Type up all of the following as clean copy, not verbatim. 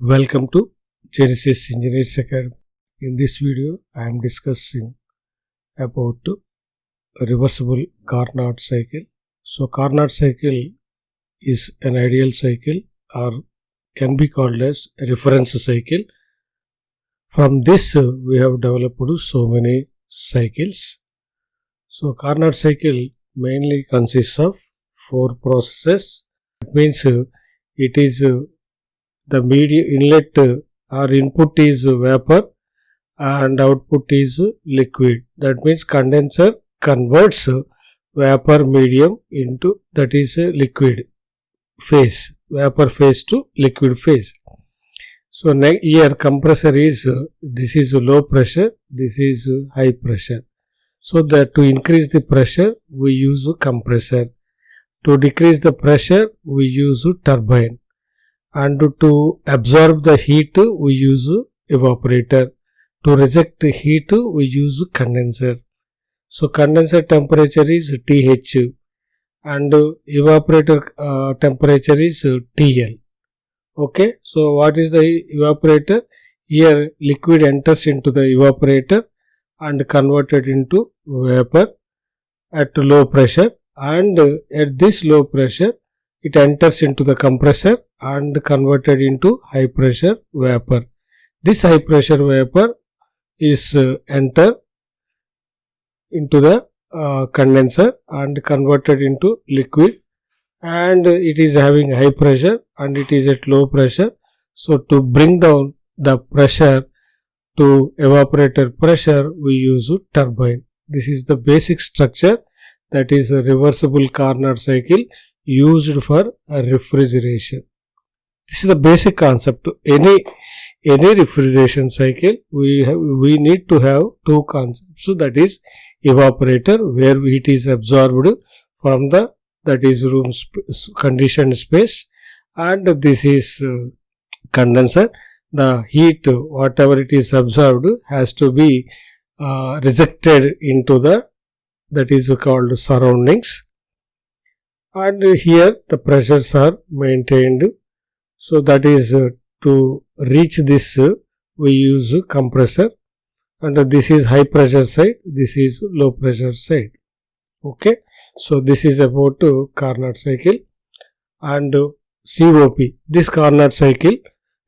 Welcome to Genesis Engineers Academy. In this video, I am discussing about a reversible Carnot cycle. So, Carnot cycle is an ideal cycle or can be called as a reference cycle. From this, we have developed so many cycles. So, Carnot cycle mainly consists of 4 processes. That means it is the media inlet or input is vapor and output is liquid. That means condenser converts vapor medium into that is liquid phase, vapor phase to liquid phase. So here compressor is this is low pressure, this is high pressure. So that to increase the pressure we use compressor, to decrease the pressure we use turbine, and to absorb the heat we use evaporator, to reject the heat we use condenser. So condenser temperature is TH and evaporator temperature is TL. Okay, so what is the evaporator? Here liquid enters into the evaporator and converted into vapor at low pressure, and at this low pressure it enters into the compressor and converted into high pressure vapor. This high pressure vapor is enter into the condenser and converted into liquid, and it is having high pressure and it is at low pressure. So to bring down the pressure to evaporator pressure we use turbine. This is the basic structure, that is a reversible Carnot cycle used for refrigeration. This is the basic concept. Any refrigeration cycle we need to have 2 concepts. So that is evaporator, where heat is absorbed from the that is room conditioned space, and this is condenser. The heat whatever it is absorbed has to be rejected into the that is called surroundings, and here the pressures are maintained. So that is to reach this we use compressor, and this is high pressure side, this is low pressure side. Okay, so this is about Carnot cycle. And COP, this Carnot cycle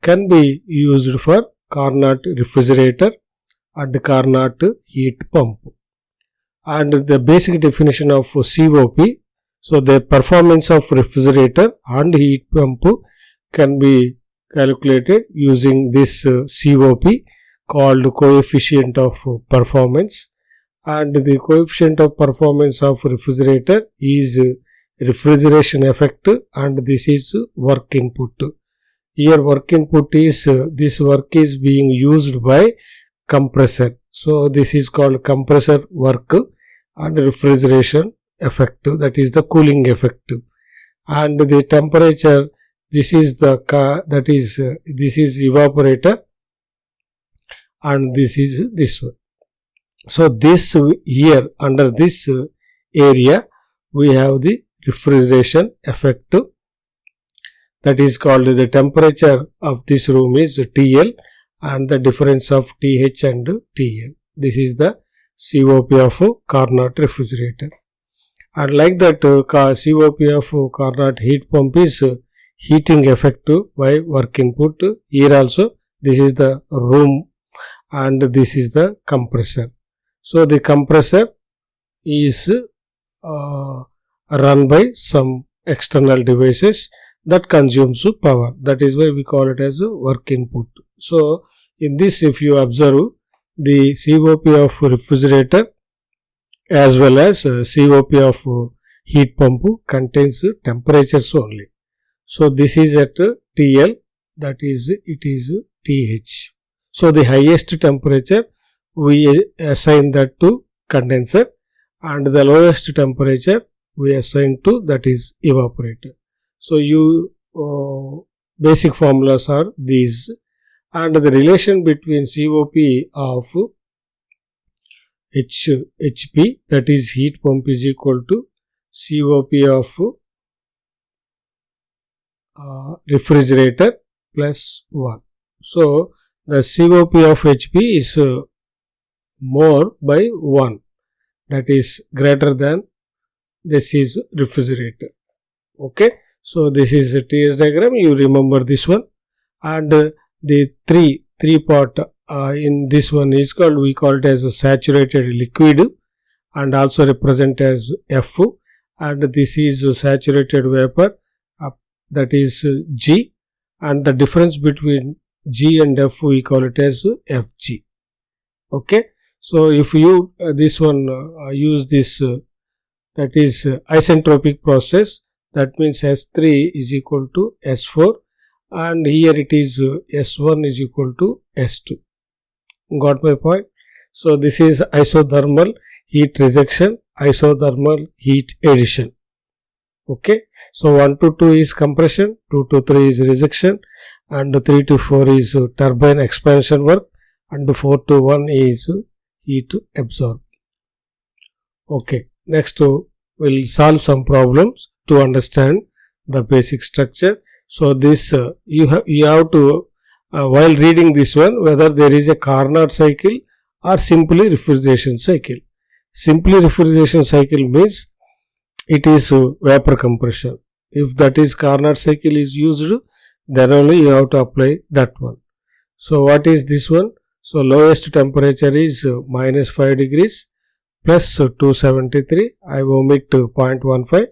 can be used for Carnot refrigerator and Carnot heat pump. And the basic definition of COP, so the performance of refrigerator and heat pump can be calculated using this COP called coefficient of performance, and the coefficient of performance of refrigerator is refrigeration effect, and this is work input. Here work input is this work is being used by compressor. So this is called compressor work and refrigeration effect, that is the cooling effect. And the temperature, this is the this is evaporator and this is this one. So this here under this area we have the refrigeration effect, that is called the temperature of this room is TL and the difference of TH and TL. This is the COP of Carnot refrigerator. And like that COP of Carnot heat pump is heating effect by work input. Here also this is the room and this is the compressor. So the compressor is run by some external devices that consumes power. That is why we call it as work input. So in this, if you observe, the COP of refrigerator as well as COP of heat pump contains temperatures only. So this is at TL, that is it is TH. So the highest temperature we assign that to condenser, and the lowest temperature we assign to that is evaporator. So you basic formulas are these, and the relation between COP of HP, that is heat pump, is equal to COP of refrigerator plus 1. So the COP of HP is more by 1, that is greater than this is refrigerator. Okay, so this is a TS diagram, you remember this one, and the three part in this one is called, we call it as a saturated liquid and also represent as F, and this is a saturated vapor, that is G, and the difference between G and F we call it as Fg. Okay, so if you this one use this that is isentropic process, that means S3 is equal to S4, and here it is S1 is equal to S2. Got my point? So this is isothermal heat rejection, isothermal heat addition. Okay, so 1 to 2 is compression, 2 to 3 is rejection, and 3 to 4 is turbine expansion work, and 4 to 1 is heat absorb. Okay, next we'll solve some problems to understand the basic structure. So this you have to while reading this one, whether there is a Carnot cycle or simply refrigeration cycle. Simply refrigeration cycle means it is vapor compression. If that is Carnot cycle is used, then only you have to apply that one. So what is this one? So lowest temperature is minus 5 degrees plus 273. I omit 0.15.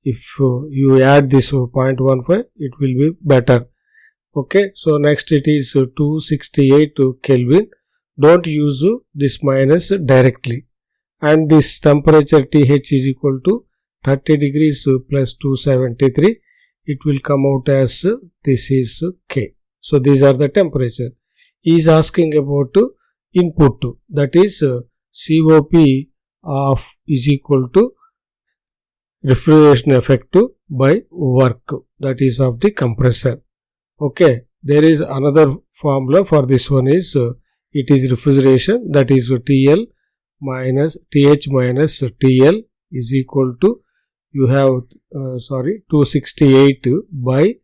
If you add this 0.15, it will be better. Okay, so next it is 268 Kelvin. Don't use this minus directly. And this temperature TH is equal to 30 degrees plus 273. It will come out as this is K. So these are the temperature. He is asking about input, that is COP of is equal to refrigeration effect by work, that is of the compressor. Okay, there is another formula for this one is it is refrigeration, that is TL minus TH minus TL is equal to, you have 268 by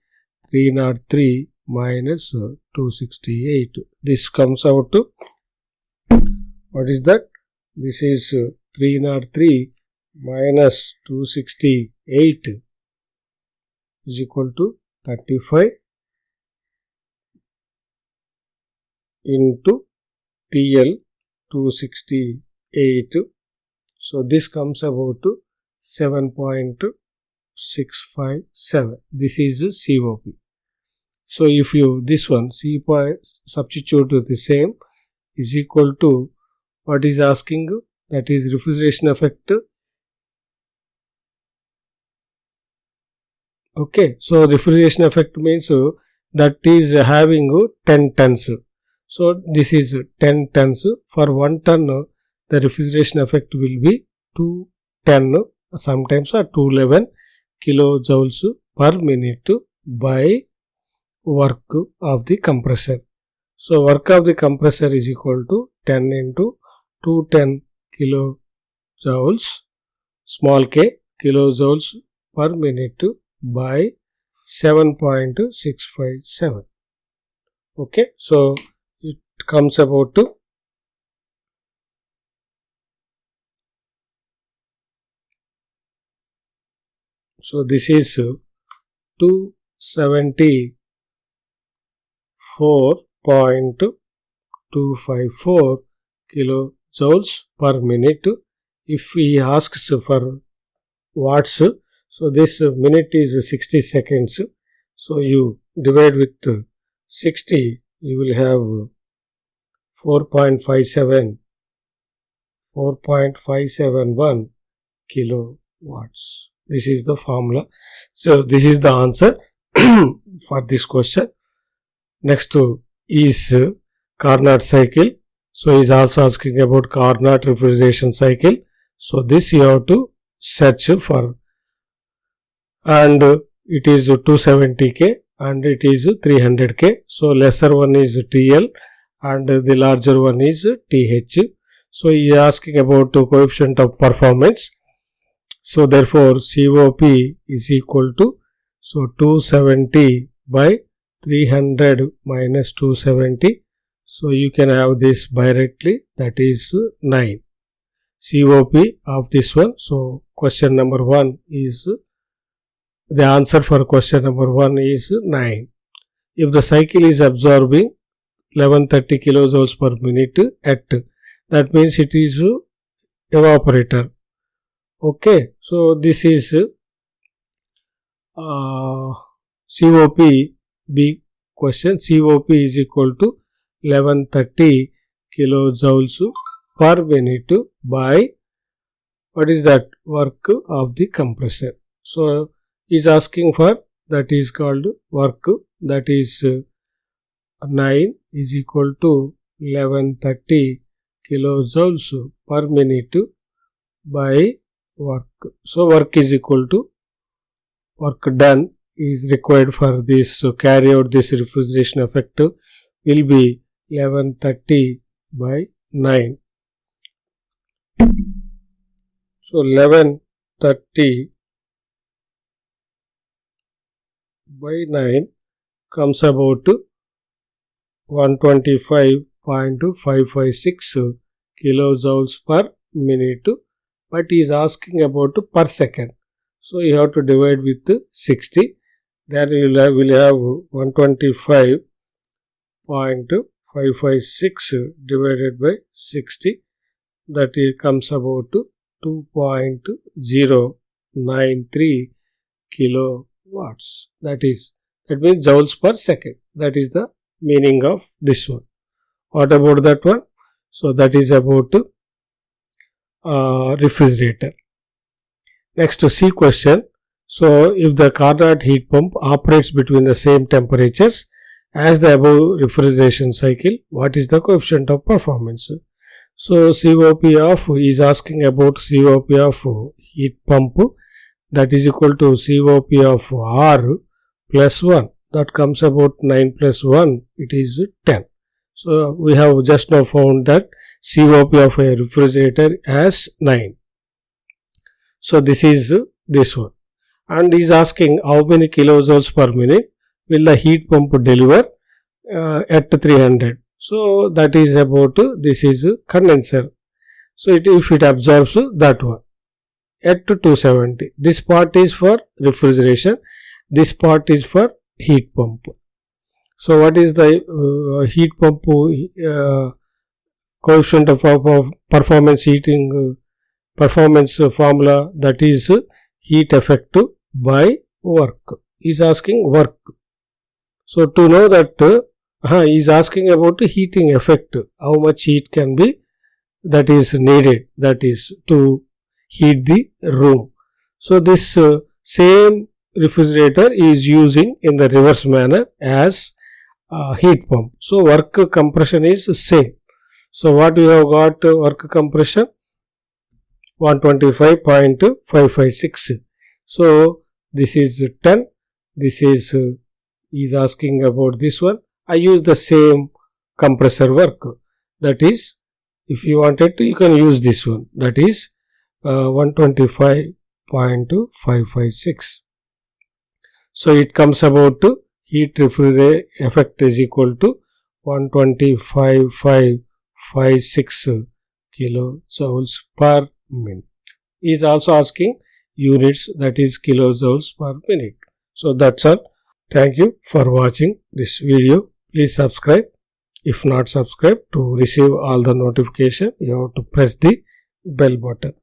303 minus 268. This comes out to, what is that? This is 303 minus 268 is equal to 35 into TL 268. So this comes about to 7.657. This is COP. So if you this one COP substitute to the same is equal to what is asking, that is refrigeration effect. Okay, so refrigeration effect means that is having 10 tons. So this is 10 tons. For 1 ton, the refrigeration effect will be 210, sometimes 211 kilojoules per minute by work of the compressor. So work of the compressor is equal to 10 into 210 kilojoules, small k, kilojoules per minute by 7.657. Okay, so it comes about to so this is 274.254 kilojoules per minute. If he asks for watts, so this minute is 60 seconds. So you divide with 60, you will have 4.571 kilowatts. This is the formula. So this is the answer for this question. Next is Carnot cycle. So he is also asking about Carnot refrigeration cycle. So this you have to search for, and it is 270K and it is 300K. So lesser one is TL and the larger one is TH. So he is asking about coefficient of performance. So therefore COP is equal to 270 by 300 minus 270. So you can have this directly, that is 9. COP of this one. So question number 1 is, the answer for question number 1 is 9. If the cycle is absorbing 1130 kilojoules per minute at, that means it is evaporator. Okay, so this is COP B question. COP is equal to 1130 kilojoules per minute by, what is that, work of the compressor. So is asking for, that is called work, that is 9 is equal to 1130 kilojoules per minute by work. So work is equal to work done is required for this. So carry out this refrigeration effect will be 1130 by 9. So 1130 by 9 comes about 125.556 kilojoules per minute, but he is asking about per second. So you have to divide with 60. Then you will have 125.556 divided by 60. That it comes about 2.093 kilowatts. That means joules per second. That is the meaning of this one. What about that one? So that is about refrigerator. Next to C question. So if the Carnot heat pump operates between the same temperatures as the above refrigeration cycle, what is the coefficient of performance? So COP of is asking about COP of heat pump, that is equal to COP of R plus 1. That comes about 9 plus 1, it is 10. So we have just now found that COP of a refrigerator as 9. So this is this one. And is asking how many kilojoules per minute will the heat pump deliver at 300. So that is about, this is condenser. So if it absorbs that one at 270. This part is for refrigeration. This part is for heat pump. So what is the heat pump coefficient of performance heating performance formula? That is heat effect by work. Is asking work. So to know that is asking about heating effect, how much heat can be that is needed, that is to heat the room. So this same refrigerator is using in the reverse manner as heat pump. So work compression is same. So what we have got, work compression 125.556. So this is 10. This is asking about this one. I use the same compressor work. That is, if you wanted to, you can use this one. That is 125.556. So it comes about to heat refrigerate effect is equal to 125.556 kilojoules per minute. He is also asking units, that is kilojoules per minute. So that's all. Thank you for watching this video. Please subscribe. If not subscribed, to receive all the notification, you have to press the bell button.